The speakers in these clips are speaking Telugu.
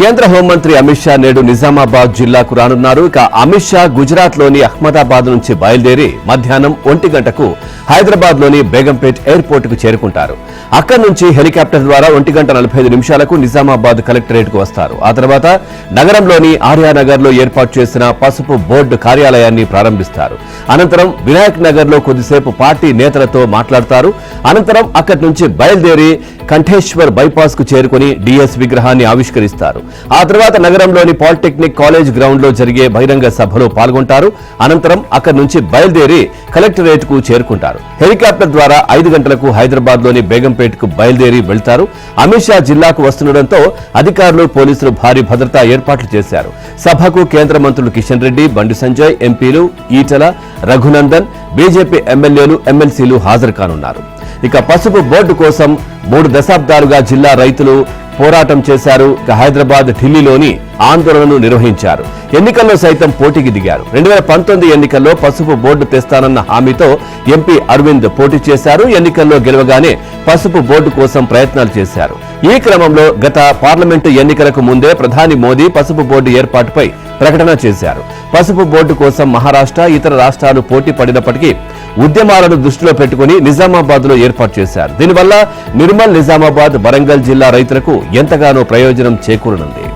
కేంద్ర హోంమంత్రి అమిత్ షా నేడు నిజామాబాద్ జిల్లాకు రానున్నారు. ఇక అమిత్ షా గుజరాత్ లోని అహ్మదాబాద్ నుంచి బయలుదేరి మధ్యాహ్నం 1 గంటకు హైదరాబాద్ లోని బేగంపేట్ ఎయిర్పోర్ట్ కు చేరుకుంటారు. అక్కడి నుంచి హెలికాప్టర్ ద్వారా 1 గంట 45 నిమిషాలకు నిజామాబాద్ కలెక్టరేట్ కు వస్తారు. ఆ తర్వాత నగరంలోని ఆర్యానగర్ లో ఏర్పాటు చేసిన పసుపు బోర్డు కార్యాలయాన్ని ప్రారంభిస్తారు. అనంతరం వినాయక్ నగర్ లో కొద్దిసేపు పార్టీ నేతలతో మాట్లాడతారు. అనంతరం అక్కడి నుంచి బయలుదేరి కంఠేశ్వర్ బైపాస్ కు చేరుకుని డిఎస్ విగ్రహాన్ని ఆవిష్కరిస్తారు. ఆ తర్వాత నగరంలోని పాలిటెక్నిక్ కాలేజ్ గ్రౌండ్ లో జరిగే బహిరంగ సభలో పాల్గొంటారు. అనంతరం అక్కడి నుంచి బయలుదేరి కలెక్టరేట్ కు చేరుకుంటారు. హెలికాప్టర్ ద్వారా 5 గంటలకు హైదరాబాద్ లోని బేగంపేట్ కు బయలుదేరి వెళ్తారు. అమిత్ షా జిల్లాకు వస్తుండటంతో అధికారులు పోలీసులు భారీ భద్రతా ఏర్పాట్లు చేశారు. సభకు కేంద్ర మంత్రులు కిషన్ రెడ్డి, బండి సంజయ్, ఎంపీలు ఈటల, రఘునందన్, బీజేపీ ఎమ్మెల్యేలు, ఎమ్మెల్సీలు హాజరు కానున్నారు. ఇక పసుపు బోర్డు కోసం 3 దశాబ్దాలుగా జిల్లా రైతులు పోరాటం చేశారు. ఇక హైదరాబాద్, ఢిల్లీలోని ఆందోళనను నిర్వహించారు. ఎన్నికల్లో సైతం పోటీకి దిగారు. 2019 ఎన్నికల్లో పసుపు బోర్డు తెస్తానన్న హామీతో ఎంపీ అరవింద్ పోటీ చేశారు. ఎన్నికల్లో గెలవగానే పసుపు బోర్డు కోసం ప్రయత్నాలు చేశారు. ఈ క్రమంలో గత పార్లమెంటు ఎన్నికలకు ముందే ప్రధాని మోదీ పసుపు బోర్డు ఏర్పాటుపై ప్రకటన చేశారు. పసుపు బోర్డు కోసం మహారాష్ట్ర, ఇతర రాష్ట్రాలు పోటీ పడినప్పటికీ ఉద్యమాలను దృష్టిలో పెట్టుకుని నిజామాబాద్ లో ఏర్పాటు చేశారు. దీనివల్ల నిర్మల్, నిజామాబాద్, వరంగల్ జిల్లా రైతులకు ఎంతగానో ప్రయోజనం చేకూరనుంది.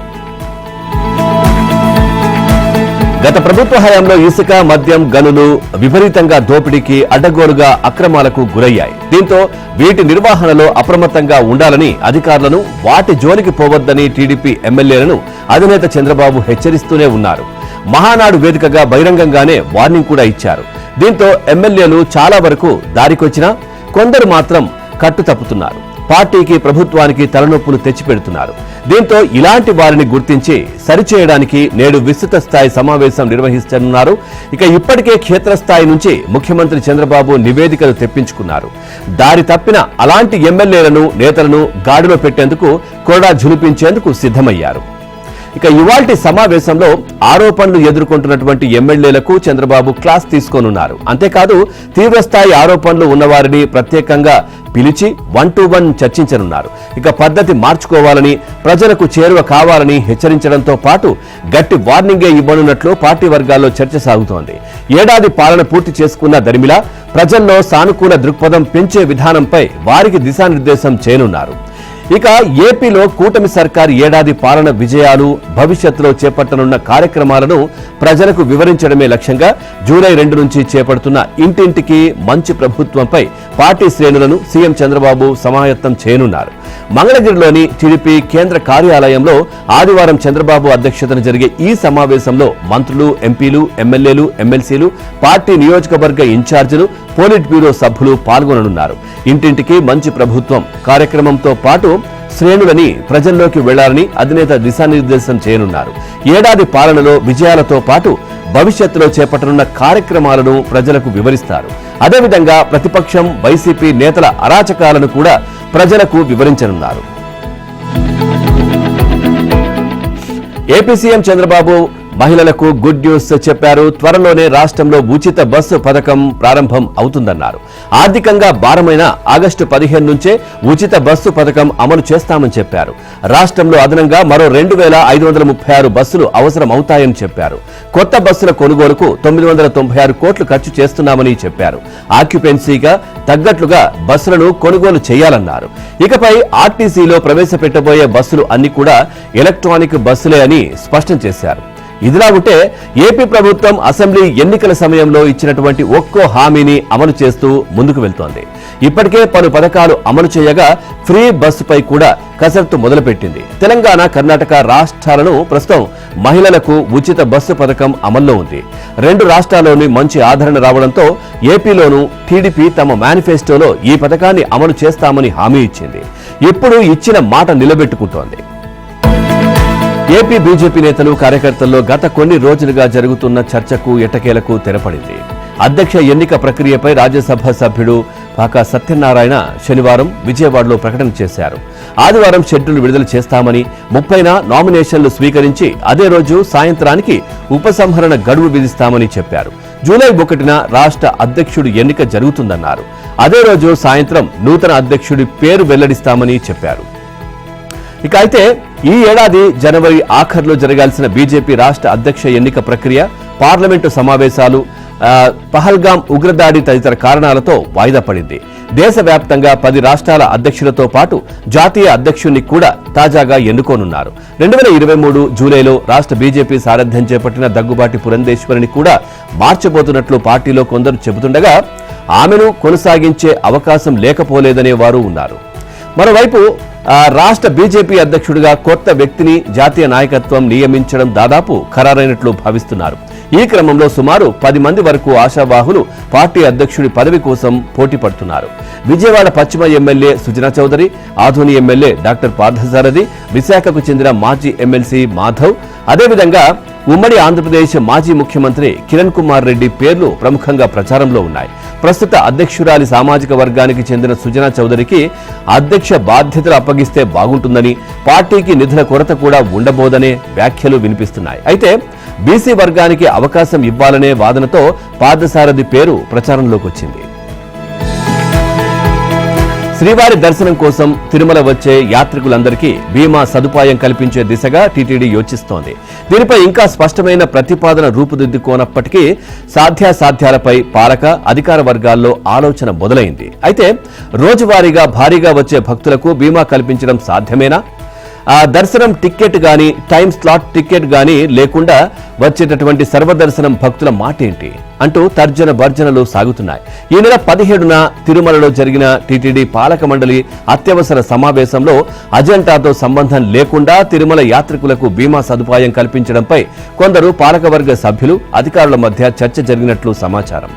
గత ప్రభుత్వ హయాంలో ఇసుక, మద్యం గనులు విపరీతంగా దోపిడీకి, అడ్డగోలుగా అక్రమాలకు గురయ్యాయి. దీంతో వీటి నిర్వహణలో అప్రమత్తంగా ఉండాలని అధికారులను, వాటి జోలికి పోవద్దని టీడీపీ ఎమ్మెల్యేలను అధినేత చంద్రబాబు హెచ్చరిస్తూనే ఉన్నారు. మహానాడు వేదికగా బహిరంగంగానే వార్నింగ్ కూడా ఇచ్చారు. దీంతో ఎమ్మెల్యేలు చాలా వరకు దారికొచ్చినా కొందరు మాత్రం కట్టు తప్పుతున్నారు. పార్టీకి, ప్రభుత్వానికి తలనొప్పులు తెచ్చిపెడుతున్నారు. దీంతో ఇలాంటి వారిని గుర్తించి సరిచేయడానికి నేడు విస్తృత స్థాయి సమావేశం నిర్వహిస్తున్నారు. ఇక ఇప్పటికే క్షేత్రస్థాయి నుంచి ముఖ్యమంత్రి చంద్రబాబు నివేదికలు తెప్పించుకున్నారు. దారి తప్పిన అలాంటి ఎమ్మెల్యేలను, నేతలను గాడిలో పెట్టేందుకు, కొరడా ఝులిపించేందుకు సిద్ధమయ్యారు. ఇక ఇవాల్టి సమావేశంలో ఆరోపణలు ఎదుర్కొంటున్నటువంటి ఎమ్మెల్యేలకు చంద్రబాబు క్లాస్ తీసుకోనున్నారు. అంతేకాదు తీవ్రస్థాయి ఆరోపణలు ఉన్నవారిని ప్రత్యేకంగా పిలిచి 1-to-1 చర్చించనున్నారు. ఇక పద్ధతి మార్చుకోవాలని, ప్రజలకు చేరువ కావాలని హెచ్చరించడంతో పాటు గట్టి వార్నింగే ఇవ్వనున్నట్లు పార్టీ వర్గాల్లో చర్చ సాగుతోంది. ఏడాది పాలన పూర్తి చేసుకున్న దరిమిలా ప్రజల్లో సానుకూల దృక్పథం పెంచే విధానంపై వారికి దిశానిర్దేశం చేయనున్నారు. ఇక ఏపీలో కూటమి సర్కార్ ఏడాది పాలన విజయాలు, భవిష్యత్తులో చేపట్టనున్న కార్యక్రమాలను ప్రజలకు వివరించడమే లక్ష్యంగా జూలై 2 నుంచి చేపడుతున్న ఇంటింటికి మంచి ప్రభుత్వంపై పార్టీ శ్రేణులను సీఎం చంద్రబాబు సమాయత్తం చేయనున్నారు. మంగళగిరిలోని టీడీపీ కేంద్ర కార్యాలయంలో ఆదివారం చంద్రబాబు అధ్యక్షతన జరిగే ఈ సమావేశంలో మంత్రులు, ఎంపీలు, ఎమ్మెల్యేలు, ఎమ్మెల్సీలు, పార్టీ నియోజకవర్గ ఇన్ఛార్జీలు, పోలిట్ బ్యూరో సభ్యులు పాల్గొననున్నారు. ఇంటింటికి మంచి ప్రభుత్వం కార్యక్రమంతో పాటు శ్రేణులని ప్రజల్లోకి వెళ్లాలని అధినేత దిశానిర్దేశం చేయనున్నారు. ఏడాది పాలనలో విజయాలతో పాటు భవిష్యత్తులో చేపట్టనున్న కార్యక్రమాలను ప్రజలకు వివరిస్తారు. అదేవిధంగా ప్రతిపక్షం, వైసీపీ నేతల అరాచకాలను కూడా ప్రజలకు వివరించనున్నారు. ఏపీ సీఎం చంద్రబాబు మహిళలకు గుడ్ న్యూస్ చెప్పారు. త్వరలోనే రాష్ట్రంలో ఉచిత బస్సు పథకం ప్రారంభం అవుతుందన్నారు. ఆర్థికంగా భారమైన ఆగస్టు 15 నుంచే ఉచిత బస్సు పథకం అమలు చేస్తామని చెప్పారు. రాష్ట్రంలో అదనంగా మరో 2536 బస్సులు అవసరం అవుతాయని చెప్పారు. కొత్త బస్సుల కొనుగోలుకు 996 కోట్లు ఖర్చు చేస్తున్నామని చెప్పారు. ఆక్యుపెన్సీగా తగ్గట్లుగా బస్సులను కొనుగోలు చేయాలన్నారు. ఇకపై ఆర్టీసీలో ప్రవేశపెట్టబోయే బస్సులు అన్ని కూడా ఎలక్ట్రానిక్ బస్సులే అని స్పష్టం చేశారు. ఇదిలా ఉంటే ఏపీ ప్రభుత్వం అసెంబ్లీ ఎన్నికల సమయంలో ఇచ్చినటువంటి ఒక్కో హామీని అమలు చేస్తూ ముందుకు వెళ్తోంది. ఇప్పటికే పలు పథకాలు అమలు చేయగా ఫ్రీ బస్సుపై కూడా కసరత్తు మొదలుపెట్టింది. తెలంగాణ, కర్ణాటక రాష్ట్రాలను ప్రస్తుతం మహిళలకు ఉచిత బస్సు పథకం అమల్లో ఉంది. 2 రాష్ట్రాల్లోని మంచి ఆదరణ రావడంతో ఏపీలోనూ టీడీపీ తమ మేనిఫెస్టోలో ఈ పథకాన్ని అమలు చేస్తామని హామీ ఇచ్చింది. ఇప్పుడు ఇచ్చిన మాట నిలబెట్టుకుంటోంది. ఏపీ బీజేపీ నేతలు, కార్యకర్తల్లో గత కొన్ని రోజులుగా జరుగుతున్న చర్చకు, ఎట్టకేలకు తెరపడింది. అధ్యక్ష ఎన్నిక ప్రక్రియపై రాజ్యసభ సభ్యుడు పాకా సత్యనారాయణ శనివారం విజయవాడలో ప్రకటన చేశారు. ఆదివారం షెడ్యూల్ విడుదల చేస్తామని, 30న నామినేషన్లు స్వీకరించి అదే రోజు సాయంత్రానికి ఉపసంహరణ గడువు విధిస్తామని చెప్పారు. జూలై 1న రాష్ట్ర అధ్యక్షుడి ఎన్నిక జరుగుతుందన్నారు. అదే రోజు సాయంత్రం నూతన అధ్యక్షుడి పేరు వెల్లడిస్తామని చెప్పారు. ఇక అయితే ఈ ఏడాది జనవరి ఆఖర్లో జరగాల్సిన బీజేపీ రాష్ట్ర అధ్యక్ష ఎన్నిక ప్రక్రియ, పార్లమెంటు సమావేశాలు, పహల్గాం ఉగ్రదాడి తదితర కారణాలతో వాయిదా పడింది. దేశవ్యాప్తంగా 10 రాష్ట్రాల అధ్యక్షులతో పాటు జాతీయ అధ్యక్షుణ్ణి కూడా తాజాగా ఎన్నుకోనున్నారు. 2023 జూలైలో రాష్ట్ర బీజేపీ సారథ్యం చేపట్టిన దగ్గుబాటి పురంధేశ్వరిని కూడా మార్చబోతున్నట్లు పార్టీలో కొందరు చెబుతుండగా ఆమెను కొనసాగించే అవకాశం లేకపోలేదనే వారు ఉన్నారు. మరోవైపు రాష్ట్ర బీజేపీ అధ్యక్షుడిగా కొత్త వ్యక్తిని జాతీయ నాయకత్వం నియమించడం దాదాపు ఖరారైనట్లు భావిస్తున్నారు. ఈ క్రమంలో సుమారు 10 మంది వరకు ఆశావాహులు పార్టీ అధ్యక్షుడి పదవి కోసం పోటీ పడుతున్నారు. విజయవాడ పశ్చిమ MLA Sujana Chowdary, Adoni MLA doctor Parthasarathi, విశాఖకు చెందిన మాజీ ఎమ్మెల్సీ మాధవ్, అదేవిధంగా ఉమ్మడి ఆంధ్రప్రదేశ్ మాజీ ముఖ్యమంత్రి కిరణ్ కుమార్ రెడ్డి పేర్లు ప్రముఖంగా ప్రచారంలో ఉన్నాయి. ప్రస్తుత అధ్యక్షురాలి సామాజిక వర్గానికి చెందిన సుజనా చౌదరికి అధ్యక్ష బాధ్యతలు అప్పగిస్తే బాగుంటుందని, పార్టీకి నిధుల కొరత కూడా ఉండబోదనే వ్యాఖ్యలు వినిపిస్తున్నాయి. అయితే బీసీ వర్గానికి అవకాశం ఇవ్వాలనే వాదనతో పార్థసారథి పేరు ప్రచారంలోకి వచ్చింది. శ్రీవారి దర్శనం కోసం తిరుమల వచ్చే యాత్రికులందరికీ బీమా సదుపాయం కల్పించే దిశగా టీటీడీ యోచిస్తోంది. దీనిపై ఇంకా స్పష్టమైన ప్రతిపాదన రూపుదిద్దుకోనప్పటికీ సాధ్యాసాధ్యాలపై పాలక అధికార వర్గాల్లో ఆలోచన మొదలైంది. అయితే రోజువారీగా భారీగా వచ్చే భక్తులకు బీమా కల్పించడం సాధ్యమేనా? దర్శనం టికెట్ గాని, టైం స్లాట్ టికెట్ గాని లేకుండా వచ్చేటటువంటి సర్వదర్శనం భక్తుల మాటేంటి అంటూ తర్జన భర్జనలు సాగుతున్నాయి. ఈ నెల 17న తిరుమలలో జరిగిన టీటీడీ పాలక మండలి అత్యవసర సమావేశంలో అజెండాతో సంబంధం లేకుండా తిరుమల యాత్రికులకు బీమా సదుపాయం కల్పించడంపై కొందరు పాలకవర్గ సభ్యులు, అధికారుల మధ్య చర్చ జరిగినట్లు సమాచారం.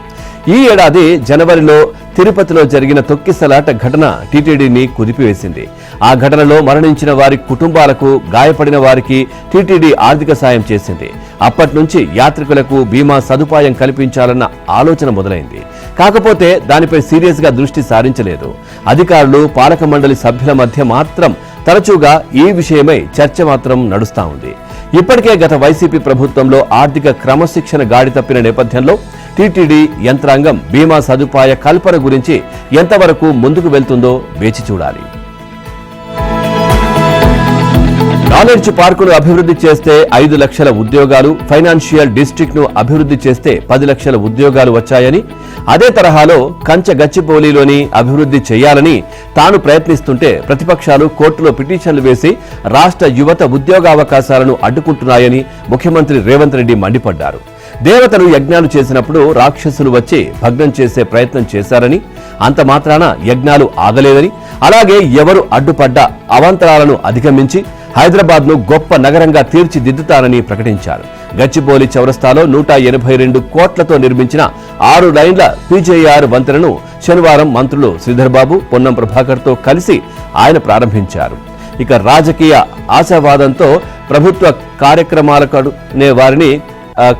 ఈ ఏడాది జనవరిలో తిరుపతిలో జరిగిన తొక్కిసలాట ఘటన టీటీడీని కుదిపివేసింది. ఆ ఘటనలో మరణించిన వారి కుటుంబాలకు, గాయపడిన వారికి టీటీడీ ఆర్థిక సాయం చేసింది. అప్పటి నుంచి యాత్రికులకు బీమా సదుపాయం కల్పించాలన్న ఆలోచన మొదలైంది. కాకపోతే దానిపై సీరియస్ గా దృష్టి సారించలేదు. అధికారులు, పాలక మండలి సభ్యుల మధ్య మాత్రం తరచుగా ఈ విషయమై చర్చ మాత్రం నడుస్తా ఉంది. ఇప్పటికే గత వైసీపీ ప్రభుత్వంలో ఆర్థిక క్రమశిక్షణ గాడి తప్పిన నేపథ్యంలో టీటీడీ యంత్రాంగం బీమా సదుపాయ కల్పన గురించి ఎంతవరకు ముందుకు వెళ్తుందో వేచి చూడాలి. నాలెడ్జ్ పార్కును అభివృద్ధి చేస్తే 5 లక్షల ఉద్యోగాలు, ఫైనాన్షియల్ డిస్ట్రిక్ట్ ను అభివృద్ధి చేస్తే 10 లక్షల ఉద్యోగాలు వచ్చాయని, అదే తరహాలో గచ్చిబౌలిలోని అభివృద్ధి చేయాలని తాను ప్రయత్నిస్తుంటే ప్రతిపక్షాలు కోర్టులో పిటిషన్లు వేసి రాష్ట్ర యువత ఉద్యోగావకాశాలను అడ్డుకుంటున్నాయని ముఖ్యమంత్రి రేవంత్ రెడ్డి మండిపడ్డారు. దేవతలు యజ్ఞాలు చేసినప్పుడు రాక్షసులు వచ్చి భగ్నం చేసే ప్రయత్నం చేశారని, అంత మాత్రాన యజ్ఞాలు ఆగలేదని, అలాగే ఎవరు అడ్డుపడ్డ అవాంతరాలను అధిగమించి హైదరాబాద్ను గొప్ప నగరంగా తీర్చిదిద్దుతానని ప్రకటించారు. గచ్చిబౌలి చౌరస్తాలో 182 కోట్లతో నిర్మించిన 6 లైన్ల పీజేఆర్ వంతెనను శనివారం మంత్రులు శ్రీధర్ బాబు, పొన్నం ప్రభాకర్తో కలిసి ఆయన ప్రారంభించారు. ఇక రాజకీయ ఆశావాదంతో ప్రభుత్వ కార్యక్రమాలకు వారిని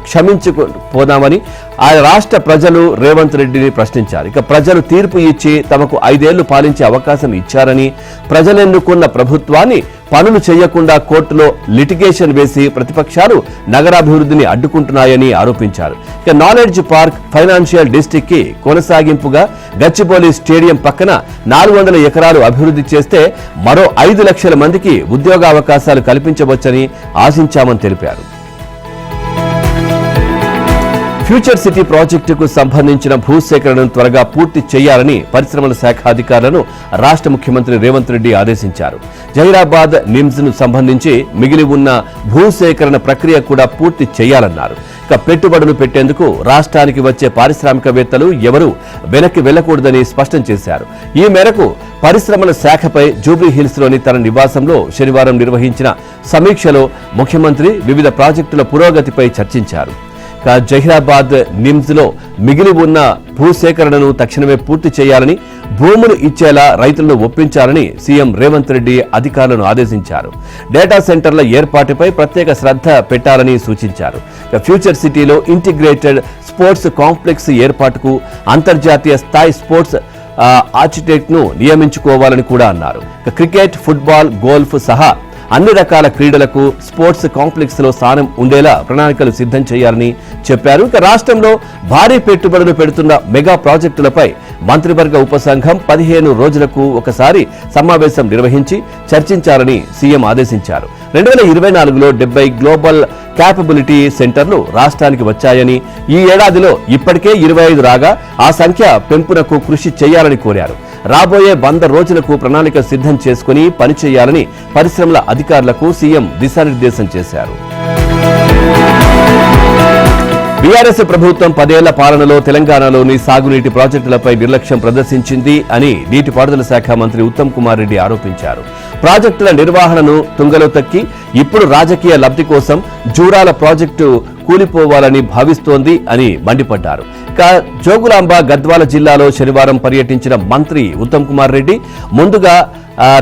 క్షమించిపోదామని ఆ రాష్ట్ర ప్రజలు రేవంత్ రెడ్డిని ప్రశ్నించారు. ఇక ప్రజలు తీర్పు ఇచ్చి తమకు 5 ఏళ్లు పాలించే అవకాశం ఇచ్చారని, ప్రజలెన్నుకున్న ప్రభుత్వాన్ని పనులు చేయకుండా కోర్టులో లిటిగేషన్ వేసి ప్రతిపక్షాలు నగరాభివృద్ధిని అడ్డుకుంటున్నాయని ఆరోపించారు. ఇక నాలెడ్జ్ పార్క్, ఫైనాన్షియల్ డిస్ట్రిక్ట్ కి కొనసాగింపుగా గచ్చిబౌలి స్టేడియం పక్కన 400 ఎకరాలు అభివృద్ధి చేస్తే మరో 5 లక్షల మందికి ఉద్యోగావకాశాలు కల్పించవచ్చని ఆశించామని తెలిపారు. ఫ్యూచర్ సిటీ ప్రాజెక్టుకు సంబంధించిన భూసేకరణను త్వరగా పూర్తి చేయాలని పరిశ్రమల శాఖ అధికారులను రాష్ట్ర ముఖ్యమంత్రి రేవంత్ రెడ్డి ఆదేశించారు. జహీరాబాద్ నిమ్స్ ను సంబంధించి మిగిలి ఉన్న భూసేకరణ ప్రక్రియ కూడా పూర్తి చేయాలన్నారు. ఇక పెట్టుబడులు పెట్టేందుకు రాష్ట్రానికి వచ్చే పారిశ్రామికవేత్తలు ఎవరూ వెనక్కి వెళ్లకూడదని స్పష్టం చేశారు. ఈ మేరకు పరిశ్రమల శాఖపై జూబ్లీహిల్స్ లోని తన నివాసంలో శనివారం నిర్వహించిన సమీక్షలో ముఖ్యమంత్రి వివిధ ప్రాజెక్టుల పురోగతిపై చర్చించారు. జహీరాబాద్ నిమ్స్ లో మిగిలి ఉన్న భూసేకరణను తక్షణమే పూర్తి చేయాలని, భూములు ఇచ్చేలా రైతులను ఒప్పించాలని సీఎం రేవంత్ రెడ్డి అధికారులను ఆదేశించారు. డేటా సెంటర్ల ఏర్పాటుపై ప్రత్యేక శ్రద్ధ పెట్టాలని సూచించారు. ఫ్యూచర్ సిటీలో ఇంటిగ్రేటెడ్ స్పోర్ట్స్ కాంప్లెక్స్ ఏర్పాటుకు అంతర్జాతీయ స్థాయి స్పోర్ట్స్ ఆర్కిటెక్ట్ ను నియమించుకోవాలని కూడా అన్నారు. క్రికెట్, ఫుట్బాల్, గోల్ఫ్ సహా అన్ని రకాల క్రీడలకు స్పోర్ట్స్ కాంప్లెక్స్ లో స్థానం ఉండేలా ప్రణాళికలు సిద్ధం చేయాలని చెప్పారు. ఇక రాష్ట్రంలో భారీ పెట్టుబడులు పెడుతున్న మెగా ప్రాజెక్టులపై మంత్రివర్గ ఉపసంఘం 15 రోజులకు ఒకసారి సమావేశం నిర్వహించి చర్చించాలని సీఎం ఆదేశించారు. 2024లో 70 గ్లోబల్ క్యాపబిలిటీ సెంటర్లు రాష్ట్రానికి వచ్చాయని, ఈ ఏడాదిలో ఇప్పటికే 25 రాగా ఆ సంఖ్య పెంపునకు కృషి చేయాలని కోరారు. రాబోయే 100 రోజులకు ప్రణాళిక సిద్ధం చేసుకుని పనిచేయాలని పరిశ్రమల అధికారులకు సీఎం దిశానిర్దేశం చేశారు. బీఆర్ఎస్ ప్రభుత్వం 10 ఏళ్ల పాలనలో తెలంగాణలోని సాగునీటి ప్రాజెక్టులపై నిర్లక్ష్యం ప్రదర్శించింది అని నీటిపారుదల శాఖ మంత్రి ఉత్తమ్ కుమార్ రెడ్డి ఆరోపించారు. ప్రాజెక్టుల నిర్వహణను తుంగలో తక్కి ఇప్పుడు రాజకీయ లబ్ధి కోసం జూరాల ప్రాజెక్టు కూలిపోవాలని భావిస్తోంది అని మండిపడ్డారు. జోగులాంబ గద్వాల జిల్లాలో శనివారం పర్యటించిన మంత్రి ఉత్తమ్ కుమార్ రెడ్డి ముందుగా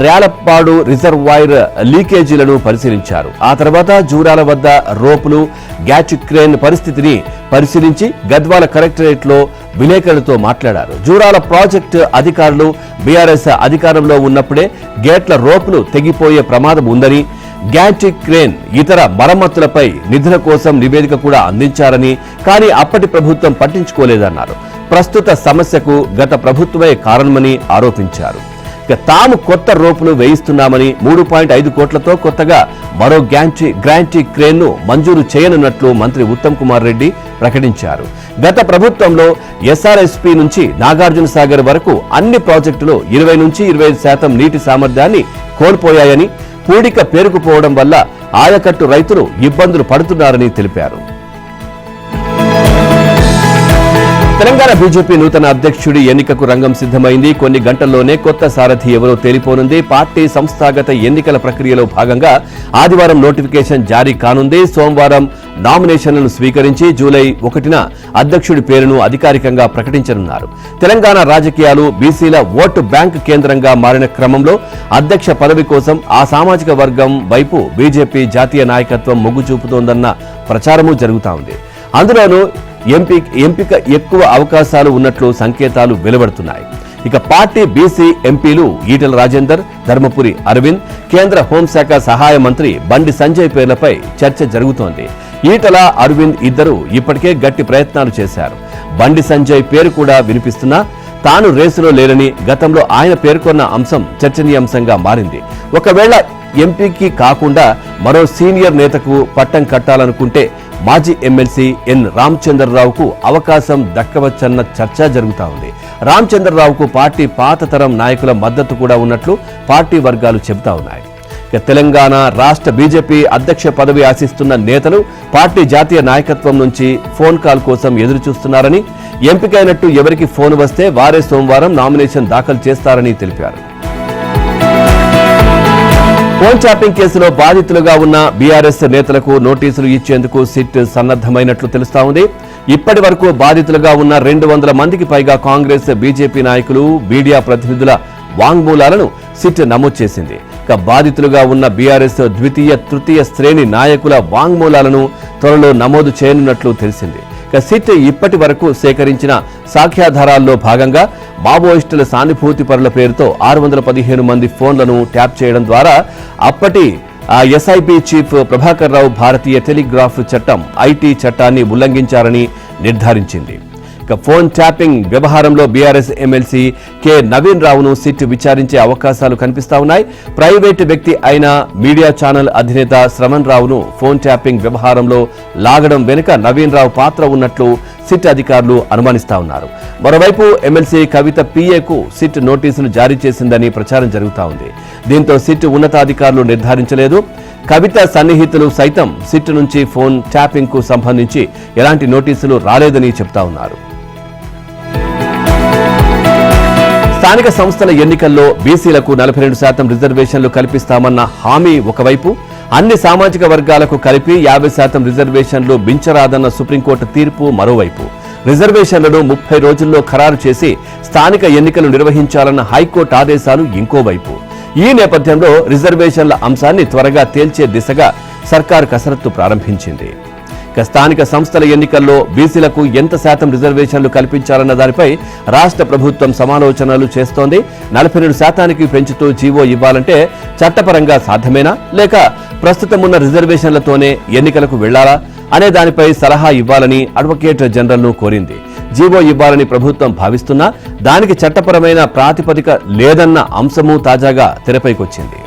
ర్యాలపాడు రిజర్వాయర్ లీకేజీలను పరిశీలించారు. ఆ తర్వాత జూరాల వద్ద రోపులు, గ్యాచ్ క్రేన్ పరిస్థితిని పరిశీలించి గద్వాల కలెక్టరేట్లో విలేకరులతో మాట్లాడారు. జూరాల ప్రాజెక్టు అధికారులు బీఆర్ఎస్ అధికారంలో ఉన్నప్పుడే గేట్ల రోపులు తెగిపోయే ప్రమాదం ఉందని, గ్యాచ్ క్రేన్ ఇతర మరమ్మతులపై నిధుల కోసం నివేదిక కూడా అందించారని, కానీ అప్పటి ప్రభుత్వం పట్టించుకోలేదన్నారు. ప్రస్తుత సమస్యకు గత ప్రభుత్వమే కారణమని ఆరోపించారు. తాము కొత్త రోపులు వేయిస్తున్నామని 3.5 కోట్లతో కొత్తగా మరో గ్రాంటీ క్రేన్ ను మంజూరు చేయనున్నట్లు మంత్రి ఉత్తమ్ కుమార్ రెడ్డి ప్రకటించారు. గత ప్రభుత్వంలో ఎస్ఆర్ఎస్పీ నుంచి నాగార్జున సాగర్ వరకు అన్ని ప్రాజెక్టులు 20 నుంచి 25% నీటి సామర్థ్యాన్ని కోల్పోయాయని, పూడిక పేరుకుపోవడం వల్ల ఆయకట్టు రైతులు ఇబ్బందులు పడుతున్నారని తెలిపారు. తెలంగాణ బీజేపీ నూతన అధ్యక్షుడి ఎన్నికకు రంగం సిద్ధమైంది. కొన్ని గంటల్లోనే కొత్త సారథి ఎవరో తేలిపోనుంది. పార్టీ సంస్థాగత ఎన్నికల ప్రక్రియలో భాగంగా ఆదివారం నోటిఫికేషన్ జారీ కానుంది. సోమవారం నామినేషన్లను స్వీకరించి జూలై 1న అధ్యక్షుడి పేరును అధికారికంగా ప్రకటించనున్నారు. తెలంగాణ రాజకీయాలు బీసీల ఓటు బ్యాంక్ కేంద్రంగా మారిన క్రమంలో అధ్యక్ష పదవి కోసం ఆ సామాజిక వర్గం వైపు బీజేపీ జాతీయ నాయకత్వం మొగ్గు చూపుతోందన్న ప్రచారమూ జరుగుతా ఉంది. అందులోనూ ఎంపిక ఎక్కువ అవకాశాలు ఉన్నట్లు సంకేతాలు వెలువడుతున్నాయి. ఇక పార్టీ బీసీ ఎంపీలు ఈటెల రాజేందర్, ధర్మపురి అరవింద్, కేంద్ర హోంశాఖ సహాయ మంత్రి బండి సంజయ్ పేర్లపై చర్చ జరుగుతోంది. ఈటెల, అరవింద్ ఇద్దరు ఇప్పటికే గట్టి ప్రయత్నాలు చేశారు. బండి సంజయ్ పేరు కూడా వినిపిస్తున్నా తాను రేసులో లేరని గతంలో ఆయన పేర్కొన్న అంశం చర్చనీయాంశంగా మారింది. ఒకవేళ ఎంపీకి కాకుండా మరో సీనియర్ నేతకు పట్టం కట్టాలనుకుంటే మాజీ ఎమ్మెల్సీ ఎన్ రామచంద్రరావుకు అవకాశం దక్కవచ్చన్న చర్చ జరుగుతా ఉంది. రామచంద్రరావుకు పార్టీ పాత తరం నాయకుల మద్దతు కూడా ఉన్నట్లు పార్టీ వర్గాలు చెబుతా ఉన్నాయి. తెలంగాణ రాష్ట్ర బీజేపీ అధ్యక్ష పదవి ఆశిస్తున్న నేతలు పార్టీ జాతీయ నాయకత్వం నుంచి ఫోన్ కాల్ కోసం ఎదురు చూస్తున్నారని, ఎంపికైనట్టు ఎవరికి ఫోన్ వస్తే వారే సోమవారం నామినేషన్ దాఖలు చేస్తారని తెలిపారు. ఫోన్ ట్యాపింగ్ కేసులో బాధితులుగా ఉన్న బీఆర్ఎస్ నేతలకు నోటీసులు ఇచ్చేందుకు సిట్ సన్నద్దమైనట్లు తెలుస్తా ఉంది. ఇప్పటి వరకు బాధితులుగా ఉన్న 200 మందికి పైగా కాంగ్రెస్, బీజేపీ నాయకులు, మీడియా ప్రతినిధుల వాంగ్మూలాలను సిట్ నమోదు చేసింది. ఇక బాధితులుగా ఉన్న బీఆర్ఎస్ ద్వితీయ, తృతీయ శ్రేణి నాయకుల వాంగ్మూలాలను త్వరలో నమోదు చేయనున్నట్లు తెలిసింది. ఇక సిట్ ఇప్పటి వరకు సేకరించిన సాక్ష్యాధారాల్లో భాగంగా మావోయిస్టుల సానుభూతి పరుల పేరుతో 615 మంది ఫోన్లను ట్యాప్ చేయడం ద్వారా అప్పటి ఎస్ఐబీ చీఫ్ ప్రభాకర్ రావు భారతీయ టెలిగ్రాఫ్ చట్టం ఐటీ చట్టాన్ని ఉల్లంఘించారని నిర్ధారించింది. ఇక ఫోన్ ట్యాపింగ్ వ్యవహారంలో బీఆర్ఎస్ ఎమ్మెల్సీ కె నవీన్ రావును సిట్ విచారించే అవకాశాలు కనిపిస్తా ఉన్నాయి. ప్రైవేటు వ్యక్తి అయిన మీడియా ఛానల్ అధినేత శ్రవణ్ రావును ఫోన్ ట్యాపింగ్ వ్యవహారంలో లాగడం వెనుక నవీన్ రావు పాత్ర ఉన్నట్లు సిట్ అధికారులు అనుమానిస్తా ఉన్నారు. మరోవైపు ఎమ్మెల్సీ కవిత పిఏకు సిట్ నోటీసులు జారీ చేసిందని ప్రచారం జరుగుతా ఉంది. దీంతో సిట్ ఉన్నతాధికారులు నిర్ధారించలేదు. కవిత సన్నిహితులు సైతం సిట్ నుంచి ఫోన్ ట్యాపింగ్ కు సంబంధించి ఎలాంటి నోటీసులు రాలేదని చెప్తా ఉన్నారు. స్థానిక సంస్థల ఎన్నికల్లో బీసీలకు 42% రిజర్వేషన్లు కల్పిస్తామన్న హామీ ఒకవైపు, అన్ని సామాజిక వర్గాలకు కలిపి 50% రిజర్వేషన్లు మించరాదన్న సుప్రీంకోర్టు తీర్పు మరోవైపు, రిజర్వేషన్లను 30 రోజుల్లో ఖరారు చేసి స్థానిక ఎన్నికలు నిర్వహించాలన్న హైకోర్టు ఆదేశాలు ఇంకోవైపు. ఈ నేపథ్యంలో రిజర్వేషన్ల అంశాన్ని త్వరగా తేల్చే దిశగా సర్కార్ కసరత్తు ప్రారంభించింది. స్థానిక సంస్థల ఎన్నికల్లో బీసీలకు ఎంత శాతం రిజర్వేషన్లు కల్పించాలన్న దానిపై రాష్ట్ర ప్రభుత్వం సమాలోచనలు చేస్తోంది. 42% పెంచుతూ జీవో ఇవ్వాలంటే చట్టపరంగా సాధ్యమేనా, లేక ప్రస్తుతం ఉన్న రిజర్వేషన్లతోనే ఎన్నికలకు వెళ్లాలా అనే దానిపై సలహా ఇవ్వాలని అడ్వకేట్ జనరల్ను కోరింది. జీవో ఇవ్వాలని ప్రభుత్వం భావిస్తున్నా దానికి చట్టపరమైన ప్రాతిపదిక లేదన్న అంశము తాజాగా తెరపైకొచ్చింది.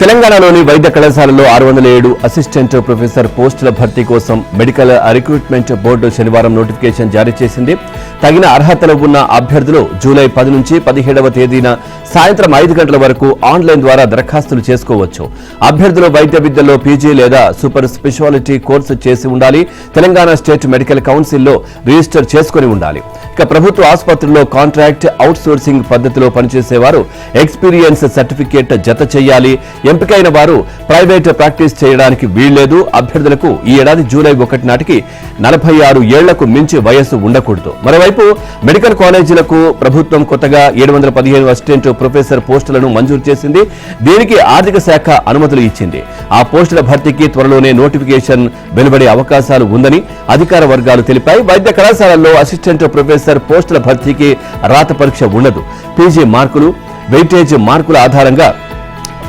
తెలంగాణలోని వైద్య కళాశాలలో 607 అసిస్టెంట్ ప్రొఫెసర్ పోస్టుల భర్తీ కోసం మెడికల్ రిక్రూట్మెంట్ బోర్డు శనివారం నోటిఫికేషన్ జారీ చేసింది. తగిన అర్హతలు ఉన్న అభ్యర్థులు జూలై 10 నుంచి 17వ తేదీన సాయంత్రం 5 గంటల వరకు ఆన్లైన్ ద్వారా దరఖాస్తులు చేసుకోవచ్చు. అభ్యర్థులు వైద్య విద్యలో పీజీ లేదా సూపర్ స్పెషాలిటీ కోర్సు చేసి ఉండాలి. తెలంగాణ స్టేట్ మెడికల్ కౌన్సిల్లో రిజిస్టర్ చేసుకుని ఉండాలి. ఇక ప్రభుత్వ ఆసుపత్రుల్లో కాంట్రాక్ట్ అవుట్సోర్సింగ్ పద్ధతిలో పనిచేసేవారు ఎక్స్పీరియన్స్ సర్టిఫికేట్ జత చేయాలి. ఎంపికైన వారు ప్రైవేట్ ప్రాక్టీస్ చేయడానికి వీల్లేదు. అభ్యర్థులకు ఈ ఏడాది జూలై 1 నాటికి 46 ఏళ్లకు మించి వయస్సు ఉండకూడదు. మరోవైపు మెడికల్ కాలేజీలకు ప్రభుత్వం కొత్తగా 715 అసిస్టెంట్ ప్రొఫెసర్ పోస్టులను మంజూరు చేసింది. దీనికి ఆర్థిక శాఖ అనుమతులు ఇచ్చింది. ఆ పోస్టుల భర్తీకి త్వరలోనే నోటిఫికేషన్ వెలువడే అవకాశాలు ఉందని అధికార వర్గాలు తెలిపాయి. వైద్య కళాశాలల్లో అసిస్టెంట్ ప్రొఫెసర్ పోస్టుల భర్తీకి రాత పరీక్ష ఉండదు. పీజీ మార్కులు, వెయిటేజ్ మార్కుల ఆధారంగా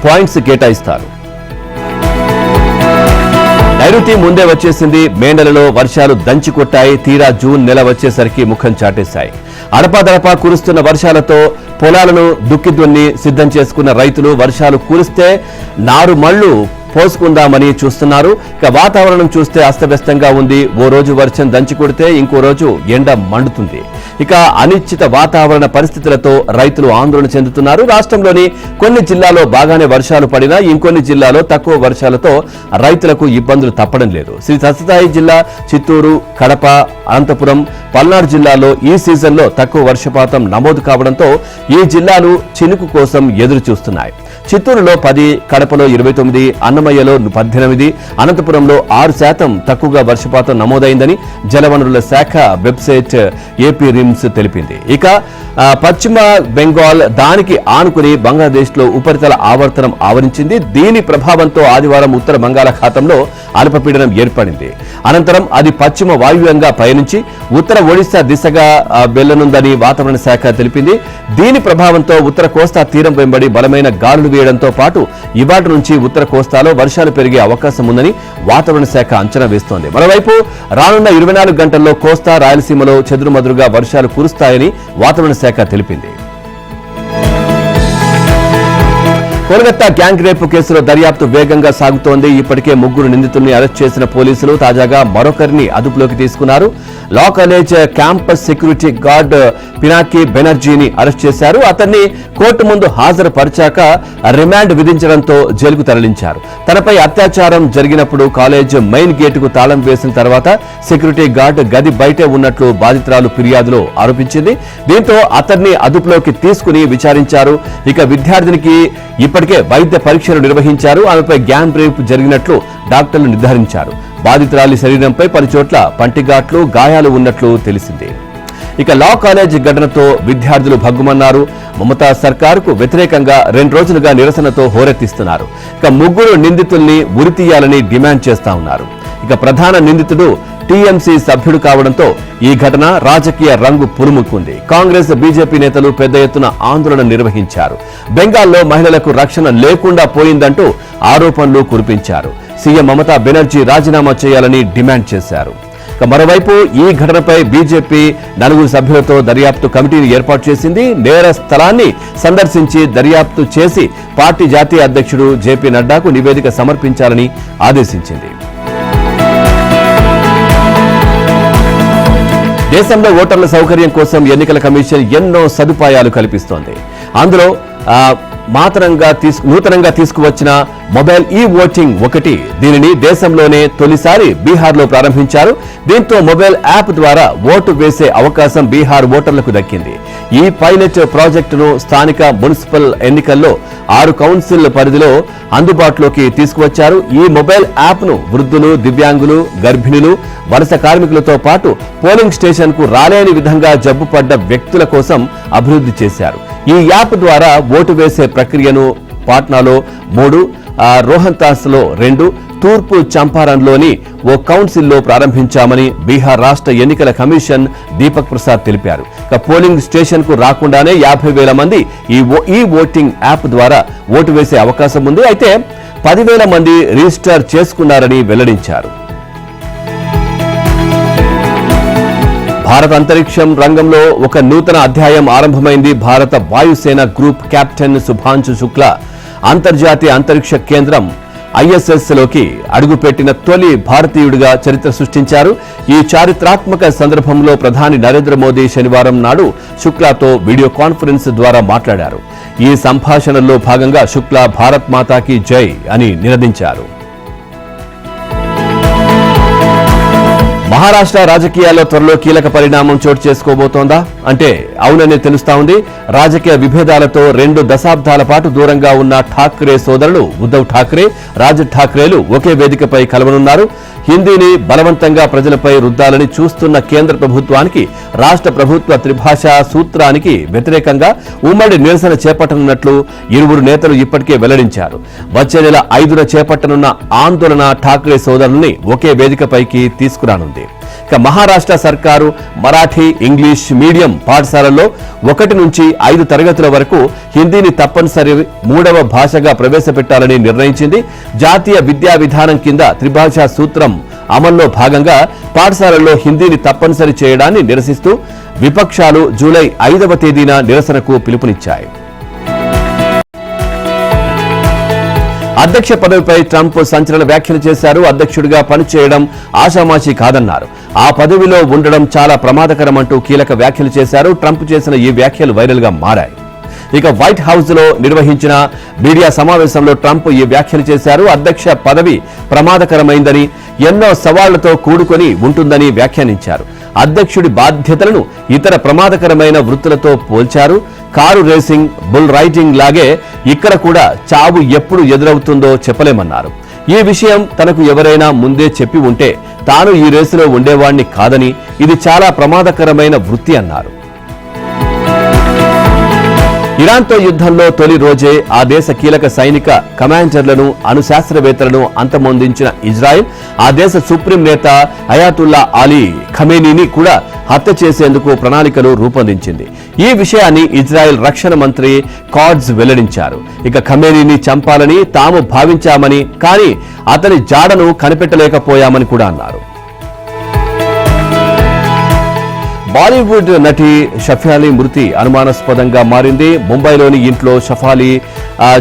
పాయింట్స్ కేటాయిస్తారు. నైరుతి ముందే వచ్చేసింది. మే నెలలో వర్షాలు దంచి కొట్టాయి. తీరా జూన్ నెల వచ్చేసరికి ముఖం చాటేశాయి. అడపాదడపా కురుస్తున్న వర్షాలతో పొలాలను దుక్కి దున్ని సిద్ధం చేసుకున్న రైతులు వర్షాలు కురిస్తే నారుమళ్లు పోసుకుందామని చూస్తున్నారు. ఇక వాతావరణం చూస్తే అస్తవ్యస్తంగా ఉంది. ఓ రోజు వర్షం దంచి కొడితే ఇంకో రోజు ఎండ మండుతుంది. ఇక అనిశ్చిత వాతావరణ పరిస్థితులతో రైతులు ఆందోళన చెందుతున్నారు. రాష్ట్రంలోని కొన్ని జిల్లాల్లో బాగానే వర్షాలు పడినా ఇంకొన్ని జిల్లాలో తక్కువ వర్షాలతో రైతులకు ఇబ్బందులు తప్పడం లేదు. శ్రీ సత్యసాయి జిల్లా, చిత్తూరు, కడప, అనంతపురం, పల్నాడు జిల్లాలో ఈ సీజన్లో తక్కువ వర్షపాతం నమోదు కావడంతో ఈ జిల్లాలు చినుకు కోసం ఎదురు చూస్తున్నాయి. చిత్తూరులో 10, కడపలో 29, అన్నమయ్యలో 18, అనంతపురంలో 6% తక్కువగా వర్షపాతం నమోదైందని జలవనరుల శాఖ వెబ్సైట్ ఏపీ రిమ్స్ తెలిపింది. ఇక పశ్చిమ బెంగాల్ దానికి ఆనుకుని బంగ్లాదేశ్లో ఉపరితల ఆవర్తనం ఆవరించింది. దీని ప్రభావంతో ఆదివారం ఉత్తర బంగాళాఖాతంలో అల్పపీడనం ఏర్పడింది. అనంతరం అది పశ్చిమ వాయువ్యంగా పయనించి ఉత్తర ఒడిశా దిశగా వెళ్లనుందని వాతావరణ శాఖ తెలిపింది. దీని ప్రభావంతో ఉత్తర కోస్తా తీరం వెంబడి బలమైన గాలులు వీయడంతో పాటు ఇవాటి నుంచి ఉత్తర కోస్తాలో వర్షాలు పెరిగే అవకాశం ఉందని వాతావరణ శాఖ అంచనా వేస్తోంది. మరోవైపు రానున్న 24 గంటల్లో కోస్తా, రాయలసీమలో చెదురుమదురుగా వర్షాలు కురుస్తాయని వాతావరణ శాఖ తెలిపింది. కోల్కతా గ్యాంగ్ రేపు కేసులో దర్యాప్తు వేగంగా సాగుతోంది. ఇప్పటికే 3 నిందితుల్ని అరెస్ట్ చేసిన పోలీసులు తాజాగా మరొకరిని అదుపులోకి తీసుకున్నారు. Law college campus security guard Pinaki బెనర్జీని అరెస్ట్ చేశారు. అతన్ని కోర్టు ముందు హాజరుపరిచాక రిమాండ్ విధించడంతో జైలుకు తరలించారు. తనపై అత్యాచారం జరిగినప్పుడు కాలేజ్ మెయిన్ గేటుకు తాళం వేసిన తర్వాత సెక్యూరిటీ గార్డ్ గది బయటే ఉన్నట్లు బాధితురాలు ఫిర్యాదులో ఆరోపించింది. దీంతో అతన్ని అదుపులోకి తీసుకుని విచారించారు. ఇక విద్యార్థినికి ఇప్పటికే వైద్య పరీక్షలు నిర్వహించారు. ఆమెపై గ్యాంగ్ రేప్ జరిగినట్లు డాక్టర్లు నిర్ధారించారు. బాధితురాలి శరీరంపై పలుచోట్ల పంటిఘాట్లు, గాయాలు ఉన్నట్లు తెలిసింది. ఇక లా కాలేజ్ ఘటనతో విద్యార్థులు భగ్గుమన్నారు. మమతా సర్కారుకు వ్యతిరేకంగా 2 రోజులుగా నిరసనతో హోరెత్తిస్తున్నారు. ఇక 3 నిందితుల్ని ఉరితీయాలని డిమాండ్ చేస్తా ఉన్నారు. ఇక ప్రధాన నిందితుడు టీఎంసీ సభ్యుడు కావడంతో ఈ ఘటన రాజకీయ రంగు పులుముకుంది. కాంగ్రెస్, బీజేపీ నేతలు పెద్ద ఎత్తున ఆందోళన నిర్వహించారు. బెంగాల్లో మహిళలకు రక్షణ లేకుండా పోయిందంటూ ఆరోపణలు కురిపించారు. సీఎం మమతా బెనర్జీ రాజీనామా చేయాలని డిమాండ్ చేశారు. మరోవైపు ఈ ఘటనపై బీజేపీ 4 సభ్యులతో దర్యాప్తు కమిటీని ఏర్పాటు చేసింది. నేర స్థలాన్ని సందర్శించి దర్యాప్తు చేసి పార్టీ జాతీయ అధ్యక్షుడు జేపీ నడ్డాకు నివేదిక సమర్పించాలని ఆదేశించింది. దేశంలో ఓటర్ల సౌకర్యం కోసం ఎన్నికల కమిషన్ ఎన్నో సదుపాయాలు కల్పిస్తోంది. అందులో నూతనంగా తీసుకువచ్చిన మొబైల్ ఈ ఓటింగ్ ఒకటి. దీనిని దేశంలోనే తొలిసారి బీహార్లో ప్రారంభించారు. దీంతో మొబైల్ యాప్ ద్వారా ఓటు వేసే అవకాశం బీహార్ ఓటర్లకు దక్కింది. ఈ పైలట్ ప్రాజెక్టును స్థానిక మున్సిపల్ ఎన్నికల్లో 6 కౌన్సిల్ పరిధిలో అందుబాటులోకి తీసుకువచ్చారు. ఈ మొబైల్ యాప్ ను వృద్ధులు, దివ్యాంగులు, గర్భిణులు, వలస కార్మికులతో పాటు పోలింగ్ స్టేషన్ కు రాలేని విధంగా జబ్బుపడ్డ వ్యక్తుల కోసం అభివృద్ధి చేశారు. ఈ యాప్ ద్వారా ఓటు వేసే ప్రక్రియను పాట్నాలో 3, రోహంతాస్ లో 2, తూర్పు చంపారణ్లోని ఓ కౌన్సిల్లో ప్రారంభించామని బీహార్ రాష్ట్ర ఎన్నికల కమిషన్ దీపక్ ప్రసాద్ తెలిపారు. పోలింగ్ స్టేషన్ కు రాకుండానే 50,000 మంది ఈ ఓటింగ్ యాప్ ద్వారా ఓటు వేసే అవకాశం ఉంది. అయితే 10,000 మంది రిజిస్టర్ చేసుకున్నారని వెల్లడించారు. భారత అంతరిక్షం రంగంలో ఒక నూతన అధ్యాయం ఆరంభమైంది. భారత వాయుసేన గ్రూప్ కెప్టెన్ శుభాంశు శుక్లా అంతర్జాతీయ అంతరిక్ష కేంద్రం ISS లోకి అడుగుపెట్టిన తొలి భారతీయుడిగా చరిత్ర సృష్టించారు. ఈ చారిత్రాత్మక సందర్భంలో ప్రధాని నరేంద్ర మోదీ శనివారం నాడు శుక్లాతో వీడియో కాన్ఫరెన్స్ ద్వారా మాట్లాడారు. ఈ సంభాషణలో భాగంగా శుక్లా భారత్ మాతాకి జై అని నినదించారు. మహారాష్ట్ర రాజకీయాల్లో త్వరలో కీలక పరిణామం చోటు చేసుకోబోతోందా అంటే అవుననే తెలుస్తా ఉంది. రాజకీయ విభేదాలతో 2 దశాబ్దాల పాటు దూరంగా ఉన్న ఠాక్రే సోదరులు ఉద్ధవ్ ఠాక్రే, రాజ్ ఠాక్రేలు ఒకే వేదికపై కలవనున్నారు. హిందీని బలవంతంగా ప్రజలపై రుద్దాలని చూస్తున్న కేంద్ర ప్రభుత్వానికి రాష్ట్ర ప్రభుత్వ త్రిభాషా సూత్రానికి వ్యతిరేకంగా ఉమ్మడి నిరసన చేపట్టనున్నట్లు ఇరువురు నేతలు ఇప్పటికే వెల్లడించారు. వచ్చే నెల 5న చేపట్టనున్న ఆందోళన ఠాక్రే సోదరుల్ని ఒకే వేదికపైకి తీసుకురానుంది. ఇక మహారాష్ట్ర సర్కారు మరాఠీ, ఇంగ్లీష్ మీడియం పాఠశాలల్లో 1 నుంచి 5 తరగతుల వరకు హిందీని తప్పనిసరి 3వ భాషగా ప్రవేశపెట్టాలని నిర్ణయించింది. జాతీయ విద్యా విధానం కింద త్రిభాషా సూత్రం అమల్లో భాగంగా పాఠశాలల్లో హిందీని తప్పనిసరి చేయడాన్ని నిరసిస్తూ విపక్షాలు జూలై 5వ తేదీన నిరసనకు పిలుపునిచ్చాయి. అధ్యక్ష పదవిపై ట్రంప్ సంచలన వ్యాఖ్యలు చేశారు. అధ్యక్షుడిగా పనిచేయడం ఆషామాషీ కాదన్నారు. ఆ పదవిలో ఉండడం చాలా ప్రమాదకరమంటూ కీలక వ్యాఖ్యలు చేశారు. ట్రంప్ చేసిన ఈ వ్యాఖ్యలు వైరల్ గా మారాయి. ఇక వైట్ హౌస్ లో నిర్వహించిన మీడియా సమావేశంలో ట్రంప్ ఈ వ్యాఖ్యలు చేశారు. అధ్యక్ష పదవి ప్రమాదకరమైందని, ఎన్నో సవాళ్లతో కూడుకొని ఉంటుందని వ్యాఖ్యానించారు. అధ్యక్షుడి బాధ్యతలను ఇతర ప్రమాదకరమైన వృత్తులతో పోల్చారు. కారు రేసింగ్, బుల్ రైడింగ్ లాగే ఇక్కడ కూడా చావు ఎప్పుడు ఎదురవుతుందో చెప్పలేమన్నారు. ఈ విషయం తనకు ఎవరైనా ముందే చెప్పి ఉంటే తాను ఈ రేసులో ఉండేవాణ్ణి కాదని, ఇది చాలా ప్రమాదకరమైన వృత్తి అన్నారు. ఇరాన్తో యుద్ధంలో తొలి రోజే ఆ దేశ కీలక సైనిక కమాండర్లను, అణుశాస్త్రవేత్తలను అంతమొందించిన ఇజ్రాయెల్ ఆ దేశ సుప్రీం నేత అయాతుల్లా అలీ ఖమేనీని కూడా హత్య చేసేందుకు ప్రణాళికలు రూపొందించింది. ఈ విషయాన్ని ఇజ్రాయెల్ రక్షణ మంత్రి కాడ్జ్ వెల్లడించారు. ఇక ఖమేనీని చంపాలని తాము భావించామని, కానీ అతని జాడను కనిపెట్టలేకపోయామని కూడా అన్నారు. బాలీవుడ్ నటి షఫాలి మృతి అనుమానాస్పదంగా మారింది. ముంబైలోని ఇంట్లో షఫాలి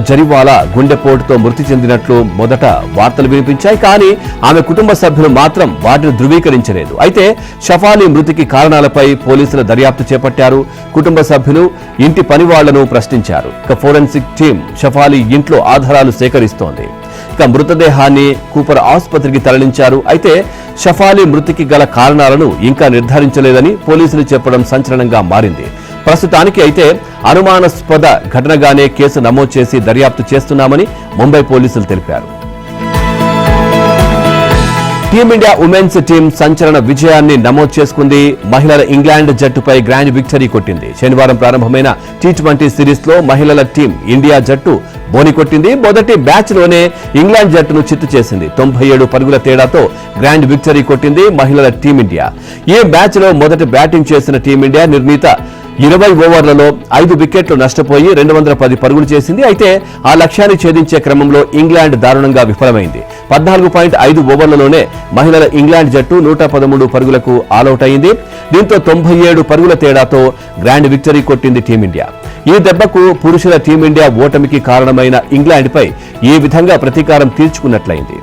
జరివాలా గుండెపోటుతో మృతి చెందినట్లు మొదట వార్తలు వినిపించాయి. కానీ ఆమె కుటుంబ సభ్యులు మాత్రం వాటిని ధృవీకరించలేదు. అయితే షఫాలి మృతికి కారణాలపై పోలీసులు దర్యాప్తు చేపట్టారు. కుటుంబ సభ్యులు ఇంటి పనివాళ్లను ప్రశ్నించారు. ఇక ఫోరెన్సిక్ టీం షఫాలి ఇంట్లో ఆధారాలు సేకరిస్తోంది. ఇక మృతదేహాన్ని కూపర్ ఆసుపత్రికి తరలించారు. అయితే షఫాలి మృతికి గల కారణాలను ఇంకా నిర్ధారించలేదని పోలీసులు చెప్పడం సంచలనంగా మారింది. ప్రస్తుతానికి అయితే అనుమానాస్పద ఘటనగానే కేసు నమోదు చేసి దర్యాప్తు చేస్తున్నామని ముంబై పోలీసులు తెలిపారు. టీమిండియా ఉమెన్స్ టీం సంచలన విజయాన్ని నమోదు చేసుకుంది. మహిళల ఇంగ్లాండ్ జట్టుపై గ్రాండ్ విక్టరీ కొట్టింది. శనివారం ప్రారంభమైన T20 సిరీస్ లో మహిళల టీం ఇండియా జట్టు బోని కొట్టింది. మొదటి మ్యాచ్ లోనే ఇంగ్లాండ్ జట్టును చిత్తు చేసింది. 97 పరుగుల తేడాతో గ్రాండ్ విక్టరీ కొట్టింది మహిళల టీమిండియా. ఈ మ్యాచ్ లో మొదటి బ్యాటింగ్ చేసిన టీమిండియా నిర్ణీత 20 ఓవర్లలో 5 వికెట్లు నష్టపోయి 210 పరుగులు చేసింది. అయితే ఆ లక్ష్యాన్ని ఛేదించే క్రమంలో ఇంగ్లాండ్ దారుణంగా విఫలమైంది. 14.5 ఓవర్లలోనే మహిళల ఇంగ్లాండ్ జట్టు 113 పరుగులకు ఆలౌట్ అయింది. దీంతో 97 పరుగుల తేడాతో గ్రాండ్ విక్టరీ కొట్టింది టీమిండియా. ఈ దెబ్బకు పురుషుల టీమిండియా ఓటమికి కారణమైన ఇంగ్లాండ్పై ఈ విధంగా ప్రతీకారం తీర్చుకున్నట్లయింది.